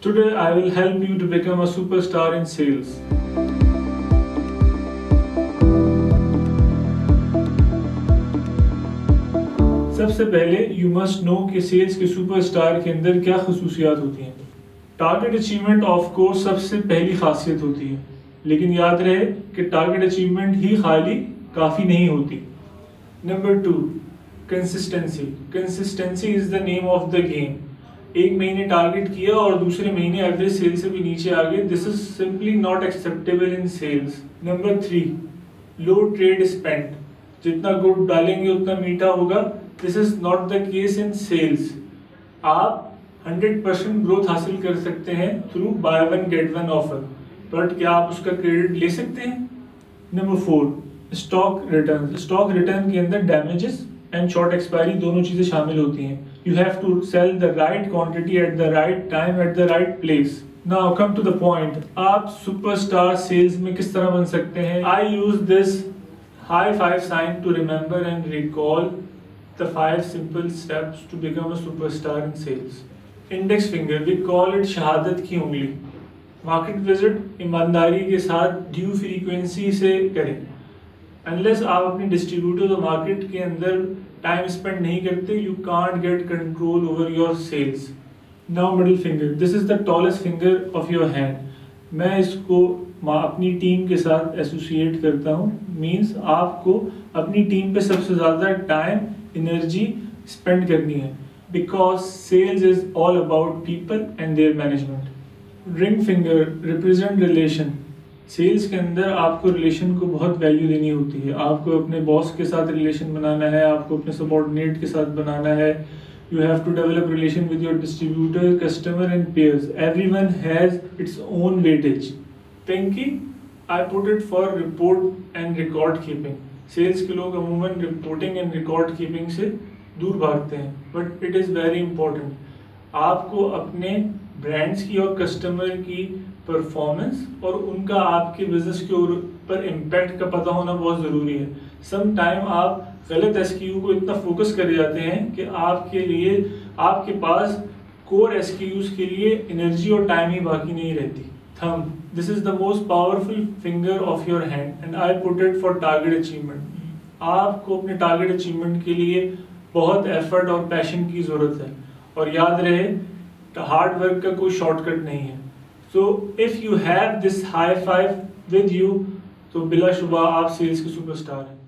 Today I will help you to become a superstar in sales. सबसे पहले you must know कि sales के superstar के अंदर क्या खसूसियात होती हैं। टारगेट अचीवमेंट ऑफ कोर्स सबसे पहली खासियत होती है, लेकिन याद रहे कि टारगेट अचीवमेंट ही खाली काफ़ी नहीं होती। Number 2, consistency. Consistency is the name of the game. एक महीने टारगेट किया और दूसरे महीने एवरेज सेल से भी नीचे आ गए, this is simply not acceptable in sales. Number 3, low trade spend. जितना गुड़ डालेंगे उतना मीठा होगा, this is not the case in sales. आप 100% ग्रोथ हासिल कर सकते हैं through buy one get one offer, but क्या आप उसका क्रेडिट ले सकते हैं? Number 4, stock return. Stock return के अंदर डैमेजेस एंड शॉर्ट एक्सपायरी दोनों चीज़ें शामिल होती हैं। You have to sell the right quantity at the right time at the right place. Now come to the point. आप superstar sales में किस तरह बन सकते हैं? I use this high five sign to remember and recall the 5 simple steps to become a superstar in sales. Index finger, we call it शहादत की उंगली। मार्केट विजिट ईमानदारी के साथ ड्यू फ्रीक्वेंसी से करें। अनलेस आप अपने डिस्ट्रीब्यूटर और मार्केट के अंदर टाइम स्पेंड नहीं करते, you can't get control over your sales. Now middle finger, this is the tallest finger of your hand. मैं इसको अपनी टीम के साथ एसोसिएट करता हूँ। मींस आपको अपनी टीम पे सबसे ज़्यादा टाइम एनर्जी स्पेंड करनी है, because sales is all about people and their management. Ring finger represent relation. Sales के अंदर आपको रिलेशन को बहुत वैल्यू देनी होती है। आपको अपने बॉस के साथ रिलेशन बनाना है, आपको अपने सबॉर्डिनेट के साथ बनाना है। You have to develop relation with your distributor, customer and peers. Everyone has its own weightage. Pinky, I put it for report and record keeping. Sales के लोग अमूमन रिपोर्टिंग एंड रिकॉर्ड कीपिंग से दूर भागते हैं, but it is very important. आपको अपने brands की और कस्टमर की परफॉर्मेंस और उनका आपके बिजनेस के ऊपर इम्पैक्ट का पता होना बहुत ज़रूरी है। सम टाइम आप गलत एसक्यू को इतना फोकस कर जाते हैं कि आपके पास कोर एसक्यूज के लिए एनर्जी और टाइम ही बाकी नहीं रहती। Thumb, this is the most powerful finger of your hand and I put it for target achievement. आपको अपने टारगेट अचीवमेंट के लिए बहुत एफर्ट और पैशन की ज़रूरत है, और याद रहे हार्ड वर्क का कोई शॉर्टकट नहीं है। So if you have this high five with you, तो बिला शुबा आप सेल्स के सुपरस्टार हैं।